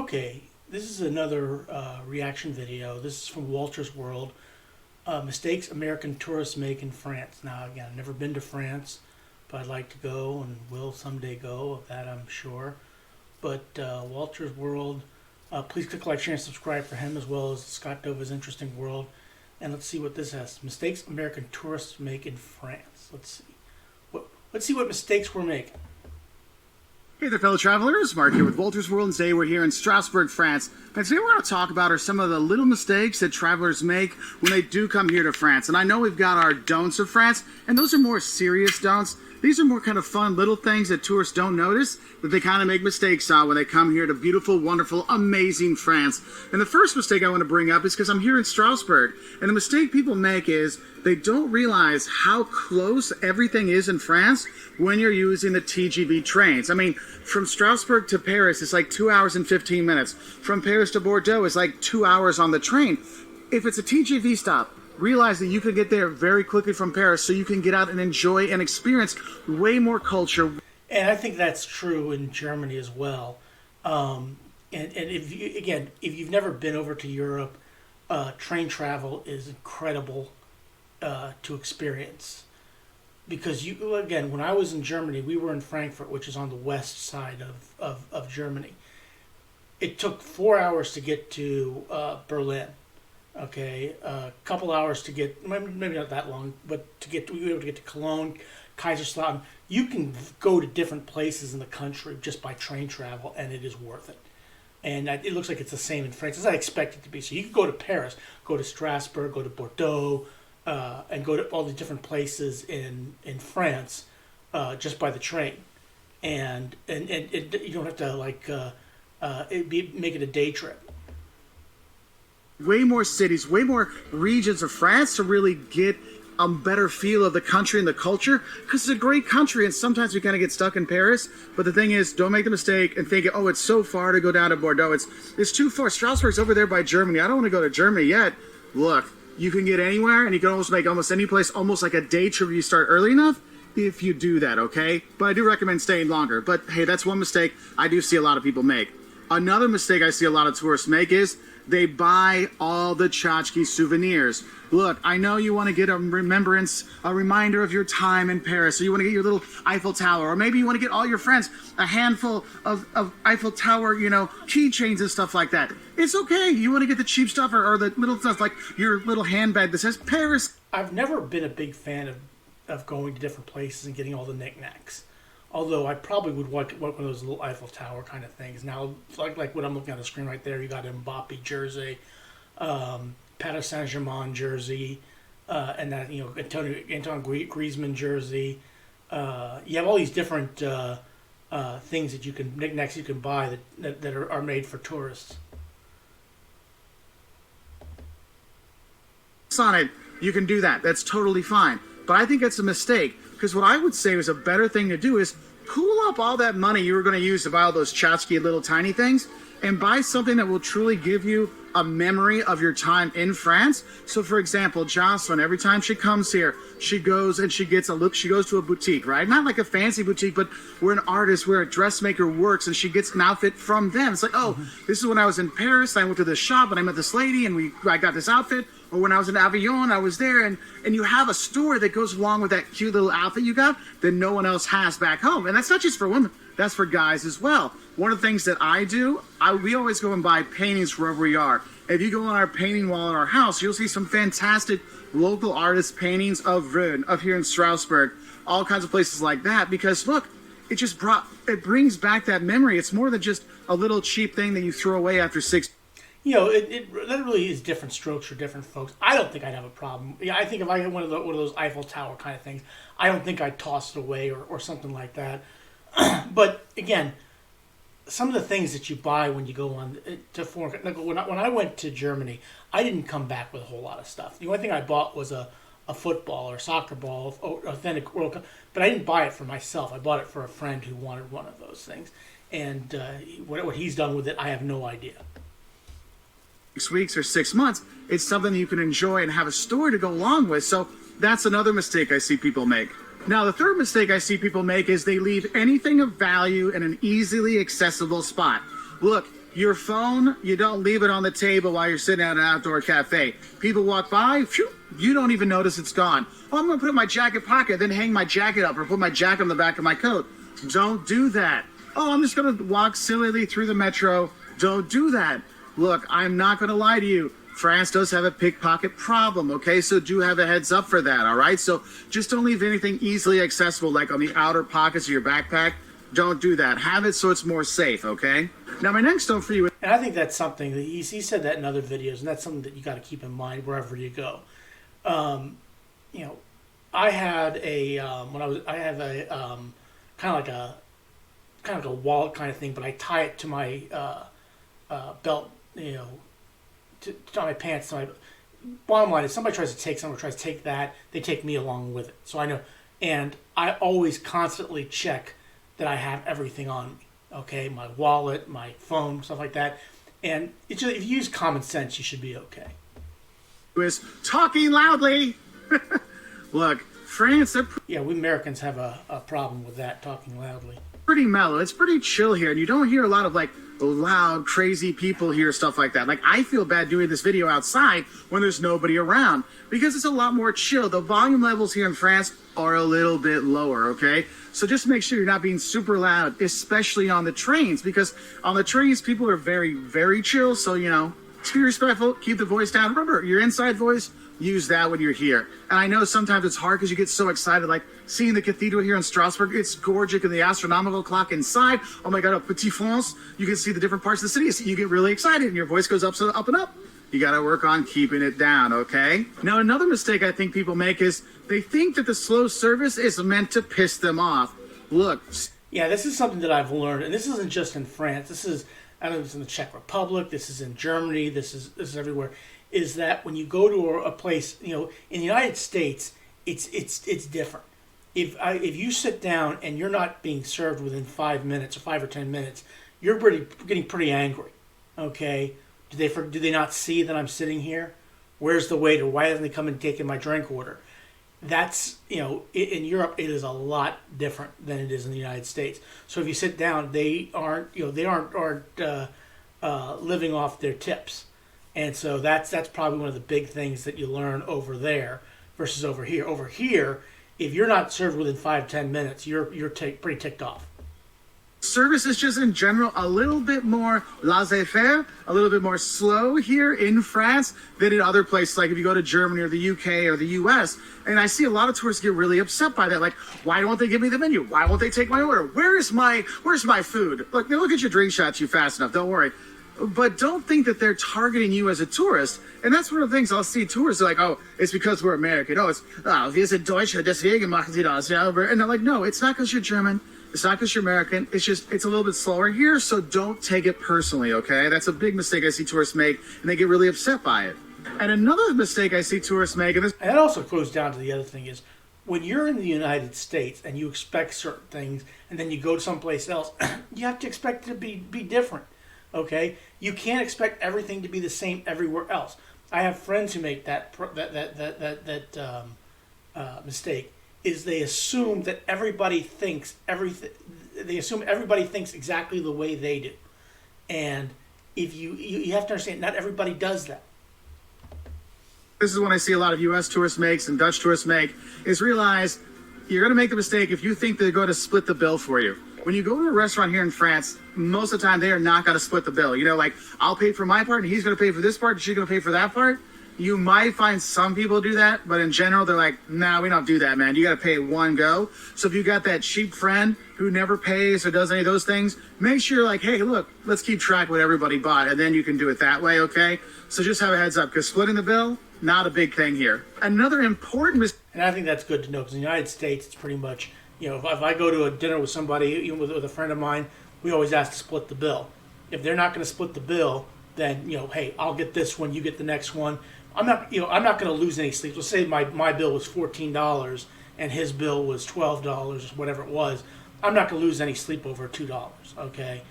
Okay, this is another reaction video. This is from Walter's World. Mistakes American tourists make in France. Now, again, I've never been to France, but I'd like to go and will someday go, of that I'm sure. But Walter's World, please click like, share, and subscribe for him, as well as Scott Dova's Interesting World. And let's see what this has. Mistakes American tourists make in France. Let's see what mistakes we're making. Hey there, fellow travelers. Mark here with Walter's World, and today we're here in Strasbourg, France. And today we're going to talk about are some of the little mistakes that travelers make when they do come here to France. And I know we've got our don'ts of France, and those are more serious don'ts. These are more kind of fun little things that tourists don't notice, that they kind of make mistakes on when they come here to beautiful, wonderful, amazing France. And the first mistake I want to bring up is because I'm here in Strasbourg, and the mistake people make is they don't realize how close everything is in France when you're using the TGV trains. I mean, from Strasbourg to Paris, it's like 2 hours and 15 minutes. From Paris to Bordeaux, it's like 2 hours on the train. If it's a TGV stop, realize that you can get there very quickly from Paris, so you can get out and enjoy and experience way more culture. And I think that's true in Germany as well. And if you've never been over to Europe, train travel is incredible to experience. Because when I was in Germany, we were in Frankfurt, which is on the west side of Germany. It took 4 hours to get to Berlin. Okay, a couple hours to get, maybe not that long, but we were able to get to Cologne, Kaiserslautern. You can go to different places in the country just by train travel, and it is worth it. And it looks like it's the same in France, as I expect it to be. So you can go to Paris, go to Strasbourg, go to Bordeaux, and go to all the different places in France just by the train. And you don't have to make it a day trip. Way more cities, way more regions of France to really get a better feel of the country and the culture, because it's a great country, and sometimes we kind of get stuck in Paris. But the thing is, don't make the mistake and think, oh, it's so far to go down to Bordeaux. It's too far. Strasbourg's over there by Germany. I don't want to go to Germany yet. Look, you can get anywhere, and you can almost make almost any place almost like a day trip if you start early enough, if you do that, okay? But I do recommend staying longer. But hey, that's one mistake I do see a lot of people make. Another mistake I see a lot of tourists make is they buy all the tchotchke souvenirs. Look, I know you want to get a reminder of your time in Paris, or you want to get your little Eiffel Tower, or maybe you want to get all your friends a handful of Eiffel Tower, keychains and stuff like that. It's okay. You want to get the cheap stuff or the little stuff like your little handbag that says Paris. I've never been a big fan of going to different places and getting all the knickknacks. Although I probably would want one of those little Eiffel Tower kind of things. Now, like what I'm looking at on the screen right there, you got an Mbappe jersey, Paris Saint-Germain jersey, and that Antoine Griezmann jersey. You have all these different things that knickknacks you can buy that are made for tourists. On it, you can do that. That's totally fine. But I think that's a mistake, because what I would say is a better thing to do is pool up all that money you were going to use to buy all those tchotchke little tiny things and buy something that will truly give you a memory of your time in France. So, for example, Jocelyn, every time she comes here, she goes and she gets a look. She goes to a boutique, right? Not like a fancy boutique, but where an artist, where a dressmaker works, and she gets an outfit from them. It's like, oh, this is when I was in Paris. I went to this shop and I met this lady, and I got this outfit. Or when I was in Avignon, I was there, and you have a story that goes along with that cute little outfit you got that no one else has back home. And that's not just for women, that's for guys as well. One of the things that I do, we always go and buy paintings wherever we are. If you go on our painting wall in our house, you'll see some fantastic local artist paintings of Rhön, of here in Strasbourg, all kinds of places like that, because look, it brings back that memory. It's more than just a little cheap thing that you throw away after 6. That really is different strokes for different folks. I don't think I'd have a problem. Yeah, I think if I had one of those Eiffel Tower kind of things, I don't think I'd toss it away or something like that. But again, some of the things that you buy when you go on to foreign, like when I went to Germany, I didn't come back with a whole lot of stuff. The only thing I bought was a football or soccer ball, authentic World Cup, but I didn't buy it for myself. I bought it for a friend who wanted one of those things, and what he's done with it, I have no idea. 6 weeks or 6 months, it's something you can enjoy and have a story to go along with. So that's another mistake I see people make. Now, the third mistake I see people make is they leave anything of value in an easily accessible spot. Look, Your phone, you don't leave it on the table while you're sitting at an outdoor cafe. People walk by, phew, you don't even notice it's gone. Oh, I'm going to put it in my jacket pocket, then hang my jacket up or put my jacket on the back of my coat. Don't do that. Oh, I'm just going to walk sillily through the metro. Don't do that. Look, I'm not going to lie to you. France does have a pickpocket problem, okay? So do have a heads up for that, all right? So just don't leave anything easily accessible, like on the outer pockets of your backpack. Don't do that. Have it so it's more safe, okay? Now, my next note for you... And I think that's something that he said that in other videos, and that's something that you got to keep in mind wherever you go. You know, I had a kind of like a wallet kind of thing, but I tie it to my belt, you know, to my pants. So bottom line is, someone tries to take that, they take me along with it. So I know, and I always constantly check that I have everything on me. Okay, my wallet, my phone, stuff like that. And it's just, if you use common sense, you should be okay. ...is talking loudly. Look, France, yeah, we Americans have a problem with that, talking loudly. Pretty mellow. It's pretty chill here, and you don't hear a lot of like loud, crazy people here, stuff like that. Like, I feel bad doing this video outside when there's nobody around because it's a lot more chill. The volume levels here in France are a little bit lower, okay? So just make sure you're not being super loud, especially on the trains, because on the trains, people are very, very chill. So, you know, just be respectful, keep the voice down. Remember, your inside voice, use that when you're here. And I know sometimes it's hard because you get so excited, like seeing the cathedral here in Strasbourg. It's gorgeous, and the astronomical clock inside. Oh my God, a Petit France. You can see the different parts of the city. So you get really excited and your voice goes up, so up and up. You got to work on keeping it down, okay? Now, another mistake I think people make is they think that the slow service is meant to piss them off. Look. Yeah, this is something that I've learned, and this isn't just in France. This is, I don't know, it's in the Czech Republic. This is in Germany. This is everywhere. Is that when you go to a place, you know, in the United States, it's different. If you sit down and you're not being served within 5 minutes or 5 or 10 minutes, you're getting pretty angry. Okay, do they not see that I'm sitting here? Where's the waiter? Why hasn't he come and taken my drink order? That's, you know, in Europe it is a lot different than it is in the United States. So if you sit down, they aren't living off their tips. And so that's probably one of the big things that you learn over there versus over here. Over here, if you're not served within 5-10 minutes, you're pretty ticked off. Service is just in general a little bit more laissez-faire, a little bit more slow here in France than in other places, like if you go to Germany or the UK or the US. And I see a lot of tourists get really upset by that. Like, why won't they give me the menu? Why won't they take my order? Where's my food? Look, they'll get your drink shots you fast enough. Don't worry. But don't think that they're targeting you as a tourist. And that's one of the things I'll see tourists are like, oh, it's because we're American. Oh, wir sind Deutsche, deswegen machen sie das. And they're like, no, it's not because you're German. It's not because you're American. It's just, it's a little bit slower here, so don't take it personally, okay? That's a big mistake I see tourists make, and they get really upset by it. And another mistake I see tourists make, and that also goes down to the other thing is, when you're in the United States and you expect certain things, and then you go to someplace else, you have to expect it to be different. Okay, you can't expect everything to be the same everywhere else. I have friends who make that mistake. Is they assume that everybody thinks everything. They assume everybody thinks exactly the way they do, and if you have to understand, not everybody does that. This is what I see a lot of U.S. tourists make and Dutch tourists make, is realize you're going to make the mistake if you think they're going to split the bill for you. When you go to a restaurant here in France, most of the time they are not going to split the bill. You know, like, I'll pay for my part and he's going to pay for this part and she's going to pay for that part. You might find some people do that, but in general, they're like, nah, we don't do that, man. You got to pay one go. So if you got that cheap friend who never pays or does any of those things, make sure you're like, hey, look, let's keep track of what everybody bought, and then you can do it that way, okay? So just have a heads up, because splitting the bill, not a big thing here. Another important mistake. And I think that's good to know, because in the United States, it's pretty much, you know, if I go to a dinner with somebody, even with a friend of mine, we always ask to split the bill. If they're not going to split the bill, then, you know, hey, I'll get this one, you get the next one. I'm not going to lose any sleep. Let's say my bill was $14 and his bill was $12, whatever it was. I'm not going to lose any sleep over $2. Okay,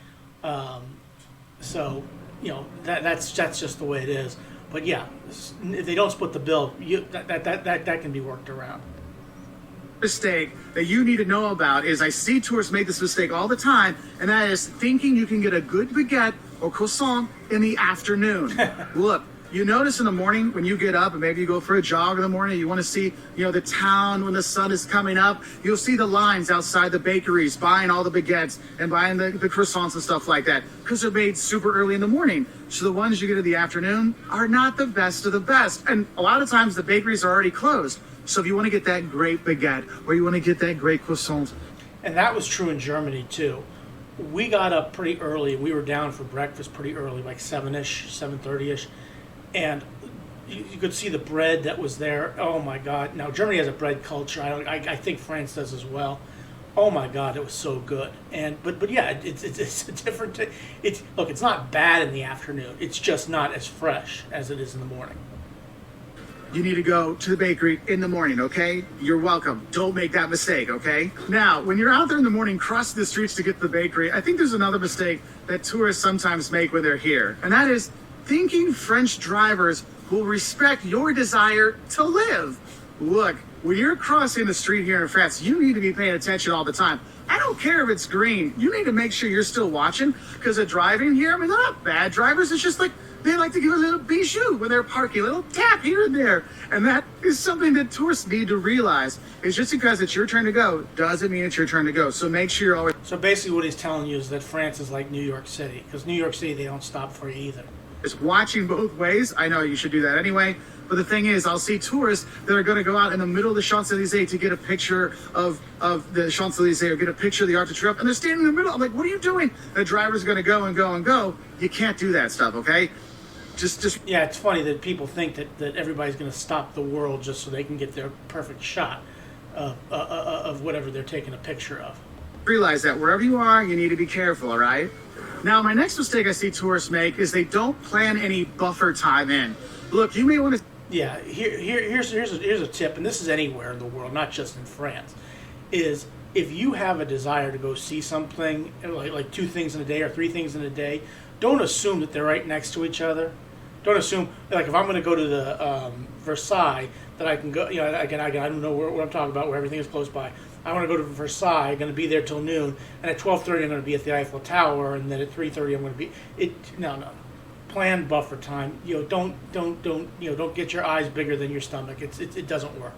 so you know that's just the way it is. But yeah, if they don't split the bill, that can be worked around. mistake that you need to know about is I see tourists make this mistake all the time, and that is thinking you can get a good baguette or croissant in the afternoon. Look, you notice in the morning when you get up and maybe you go for a jog in the morning, you want to see, the town when the sun is coming up, you'll see the lines outside the bakeries buying all the baguettes and buying the croissants and stuff like that because they're made super early in the morning. So the ones you get in the afternoon are not the best of the best. And a lot of times the bakeries are already closed. So if you want to get that great baguette or you want to get that great croissant. And that was true in Germany too. We got up pretty early. We were down for breakfast pretty early, like 7-ish, 7:30-ish. And you could see the bread that was there. Oh my God! Now Germany has a bread culture. I think France does as well. Oh my God, it was so good. And but yeah, it's a different. It's not bad in the afternoon. It's just not as fresh as it is in the morning. You need to go to the bakery in the morning, okay? You're welcome. Don't make that mistake, okay? Now, when you're out there in the morning crossing the streets to get to the bakery, I think there's another mistake that tourists sometimes make when they're here, and that is thinking French drivers will respect your desire to live. Look, when you're crossing the street here in France, you need to be paying attention all the time. I don't care if it's green. You need to make sure you're still watching because the driving here, I mean, they're not bad drivers. It's just like they like to give a little bijou when they're parking, a little tap here and there. And that is something that tourists need to realize. Is just because it's your turn to go doesn't mean it's your turn to go. So make sure you're always... So basically what he's telling you is that France is like New York City, because New York City, they don't stop for you either. Is watching both ways. I know you should do that anyway. But the thing is, I'll see tourists that are going to go out in the middle of the Champs-Elysees to get a picture of the Champs-Elysees or get a picture of the Arc de Triomphe, and they're standing in the middle. I'm like, what are you doing? The driver's going to go and go and go. You can't do that stuff, okay? Just Yeah, it's funny that people think that everybody's going to stop the world just so they can get their perfect shot of whatever they're taking a picture of. realize that wherever you are, you need to be careful, all right? Now, my next mistake I see tourists make is they don't plan any buffer time in. Look, you may want to... Yeah, here's a tip, and this is anywhere in the world, not just in France, is if you have a desire to go see something, like 2 things in a day or 3 things in a day, don't assume that they're right next to each other. Don't assume, like, if I'm going to go to the Versailles, that I can go, I don't know what I'm talking about, where everything is close by. I want to go to Versailles, I'm going to be there till noon, and at 12:30 I'm going to be at the Eiffel Tower, and then at 3:30 I'm going to be... No. Plan buffer time. Don't get your eyes bigger than your stomach. It doesn't work.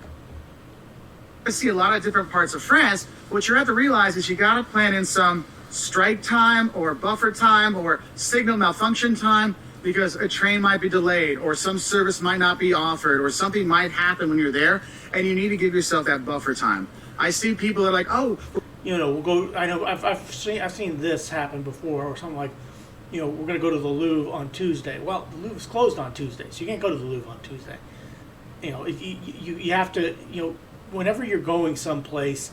I see a lot of different parts of France. What you have to realize is you got to plan in some strike time or buffer time or signal malfunction time, because a train might be delayed or some service might not be offered or something might happen when you're there, and you need to give yourself that buffer time. I see people that are like, oh, we'll go. I know I've seen this happen before, or something like, we're going to go to the Louvre on Tuesday. Well, the Louvre's closed on Tuesday, so you can't go to the Louvre on Tuesday. You have to, whenever you're going someplace,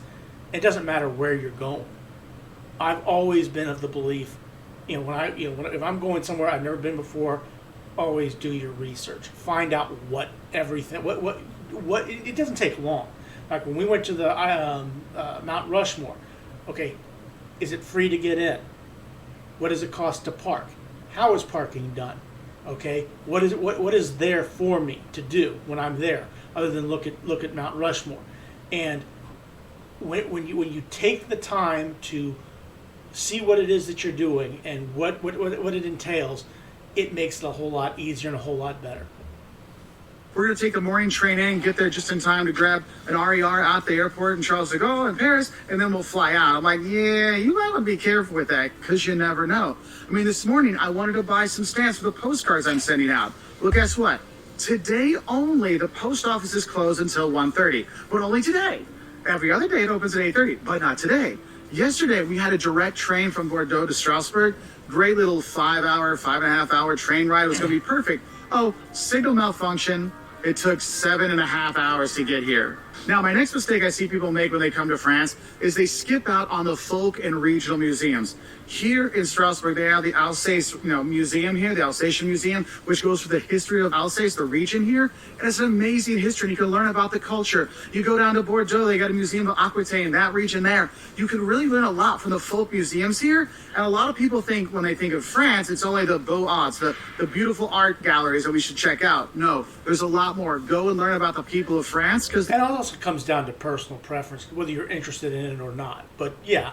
it doesn't matter where you're going. I've always been of the belief, if I'm going somewhere I've never been before, always do your research. Find out what it doesn't take long. Like when we went to the Mount Rushmore, okay, is it free to get in? What does it cost to park? How is parking done? Okay, what is there for me to do when I'm there, other than look at Mount Rushmore? And when you take the time to see what it is that you're doing and what it entails, it makes it a whole lot easier and a whole lot better. We're going to take the morning train in and get there just in time to grab an RER out the airport in Charles de Gaulle in Paris, and then we'll fly out. I'm like, yeah, you might want to be careful with that because you never know. I mean, this morning I wanted to buy some stamps for the postcards I'm sending out. Well, guess what? Today only, the post office is closed until 1:30, but only today. Every other day it opens at 8:30, but not today. Yesterday we had a direct train from Bordeaux to Strasbourg. Great little 5.5-hour train ride. It was going to be perfect. Oh, signal malfunction. It took 7.5 hours to get here. Now, my next mistake I see people make when they come to France is they skip out on the folk and regional museums. Here in Strasbourg, they have the Alsace, museum here, the Alsatian Museum, which goes for the history of Alsace, the region here. And it's an amazing history. You can learn about the culture. You go down to Bordeaux, they got a museum of Aquitaine, that region there. You can really learn a lot from the folk museums here. And a lot of people think when they think of France, it's only the beaux-arts, the beautiful art galleries that we should check out. No, there's a lot more. Go and learn about the people of France. And I'll also comes down to personal preference, whether you're interested in it or not. But yeah,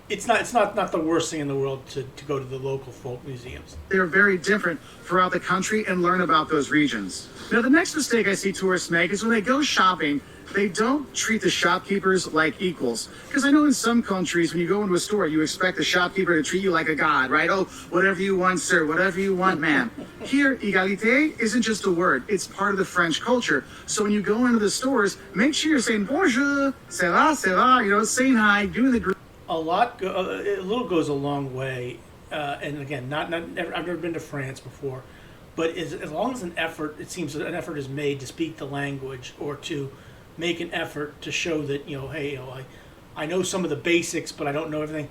it's not the worst thing in the world to go to the local folk museums. They're very different throughout the country and learn about those regions. Now, the next mistake I see tourists make is when they go shopping, they don't treat the shopkeepers like equals. Because I know in some countries, when you go into a store, you expect the shopkeeper to treat you like a god, right? Oh, whatever you want, sir, whatever you want, ma'am. Here, égalité isn't just a word, it's part of the French culture. So when you go into the stores, make sure you're saying bonjour, ça va, you know, saying hi, doing the A little goes a long way, and again, I've never been to France before, but as long as it seems that an effort is made to speak the language or to make an effort to show that, you know, hey, you know, I know some of the basics, but I don't know everything.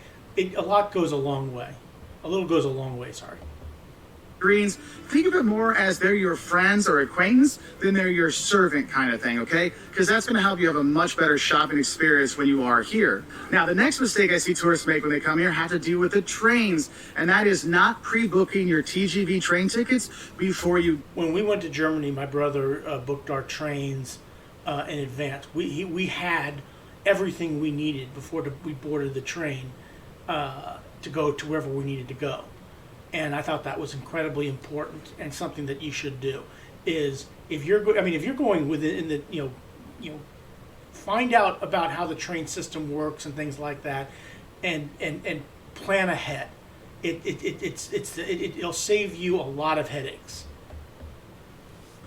A lot goes a long way. A little goes a long way. Sorry. Greens, think of it more as they're your friends or acquaintance than they're your servant kind of thing, okay? Because that's going to help you have a much better shopping experience when you are here. Now, the next mistake I see tourists make when they come here have to do with the trains, and that is not pre-booking your TGV train tickets before you... When we went to Germany, my brother booked our trains in advance. We had everything we needed before we boarded the train to go to wherever we needed to go. And I thought that was incredibly important and something that you should do. Is if you're going within the find out about how the train system works and things like that, and plan ahead. It'll save you a lot of headaches.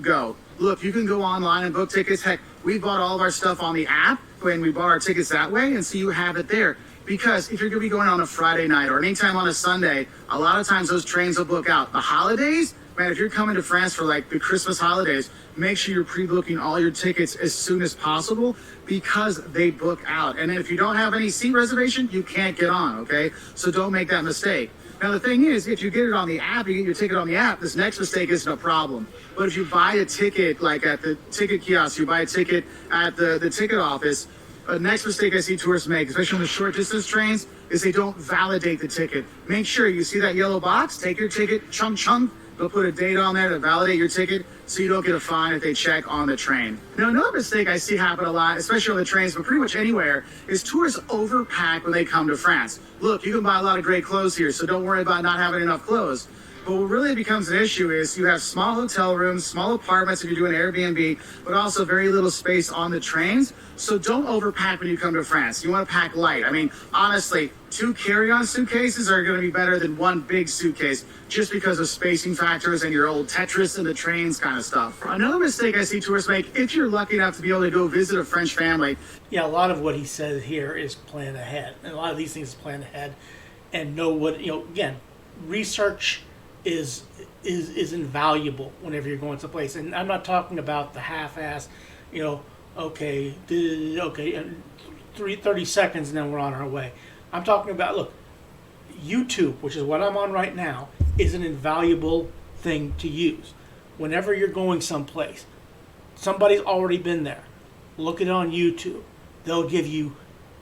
Go. Look, you can go online and book tickets. Heck, we bought all of our stuff on the app when we bought our tickets that way, and so you have it there. Because if you're going to be going on a Friday night or anytime on a Sunday, a lot of times those trains will book out. The holidays, man, if you're coming to France for like the Christmas holidays, make sure you're pre-booking all your tickets as soon as possible because they book out. And then if you don't have any seat reservation, you can't get on, okay? So don't make that mistake. Now, the thing is, if you get it on the app, you get your ticket on the app, this next mistake isn't a problem. But if you buy a ticket, like at the ticket kiosk, you buy a ticket at the ticket office, the next mistake I see tourists make, especially on the short distance trains, is they don't validate the ticket. Make sure you see that yellow box, take your ticket, chunk. They'll put a date on there to validate your ticket so you don't get a fine if they check on the train. Now, another mistake I see happen a lot, especially on the trains, but pretty much anywhere, is tourists overpack when they come to France. Look, you can buy a lot of great clothes here, so don't worry about not having enough clothes. But what really becomes an issue is you have small hotel rooms, small apartments if you're doing Airbnb, but also very little space on the trains. So don't overpack when you come to France. You want to pack light. I mean, honestly, 2 carry-on suitcases are going to be better than 1 big suitcase just because of spacing factors and your old Tetris and the trains kind of stuff. Another mistake I see tourists make, if you're lucky enough to be able to go visit a French family. Yeah, a lot of what he says here is plan ahead. And a lot of these things is plan ahead and know what, again, research is invaluable whenever you're going someplace. And I'm not talking about the half-ass, okay, and 30 seconds and then we're on our way. I'm talking about, look, YouTube, which is what I'm on right now, is an invaluable thing to use. Whenever you're going someplace, somebody's already been there. Look it on YouTube. They'll give you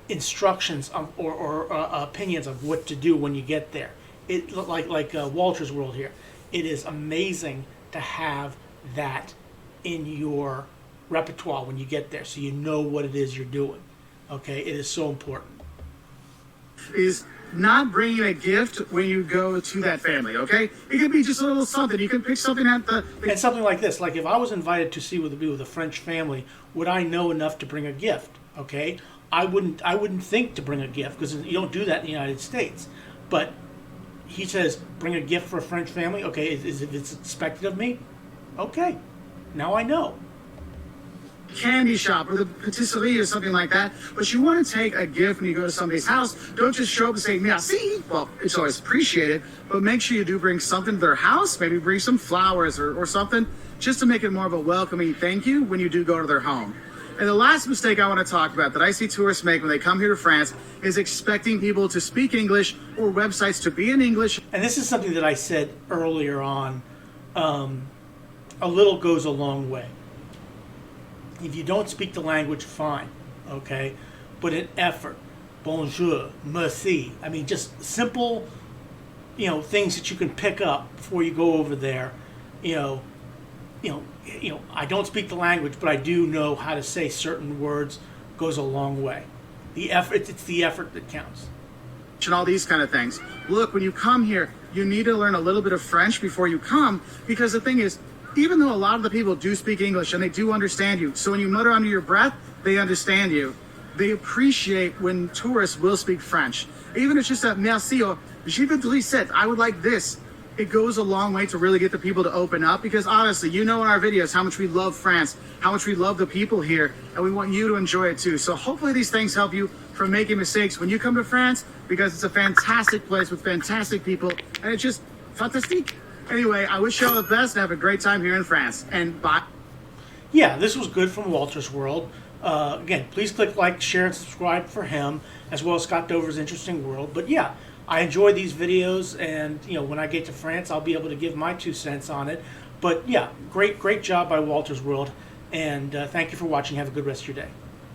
instructions or opinions of what to do when you get there. It like Walter's World here. It is amazing to have that in your repertoire when you get there, so you know what it is you're doing. Okay, it is so important. Is not bringing a gift when you go to that family. Okay, it could be just a little something. You can pick something at the and something like this. Like if I was invited to be with a French family, would I know enough to bring a gift? Okay, I wouldn't think to bring a gift because you don't do that in the United States, but he says, bring a gift for a French family. Okay, is it's expected of me? Okay, now I know. Candy shop or the patisserie or something like that. But you want to take a gift when you go to somebody's house. Don't just show up and say, merci. Well, it's always appreciated, but make sure you do bring something to their house. Maybe bring some flowers or something just to make it more of a welcoming thank you when you do go to their home. And the last mistake I want to talk about that I see tourists make when they come here to France is expecting people to speak English or websites to be in English. And this is something that I said earlier on. A little goes a long way. If you don't speak the language, fine, okay? But an effort, bonjour, merci. I mean, just simple, things that you can pick up before you go over there, I don't speak the language, but I do know how to say certain words. Goes a long way. The effort, it's the effort that counts. And all these kind of things. Look, when you come here, you need to learn a little bit of French before you come, because the thing is, even though a lot of the people do speak English and they do understand you, so when you mutter under your breath, they understand you. They appreciate when tourists will speak French. Even if it's just a merci or je voudrais, I would like this. It goes a long way to really get the people to open up, because honestly, you know in our videos how much we love France, how much we love the people here, and we want you to enjoy it too. So hopefully these things help you from making mistakes when you come to France, because it's a fantastic place with fantastic people, and it's just fantastique. Anyway, I wish you all the best and have a great time here in France. And bye. Yeah, this was good from Walter's World. Again, please click like, share, and subscribe for him, as well as Scott Dover's Interesting World. But yeah, I enjoy these videos, and when I get to France, I'll be able to give my 2 cents on it. But yeah, great job by Walter's World, and thank you for watching. Have a good rest of your day.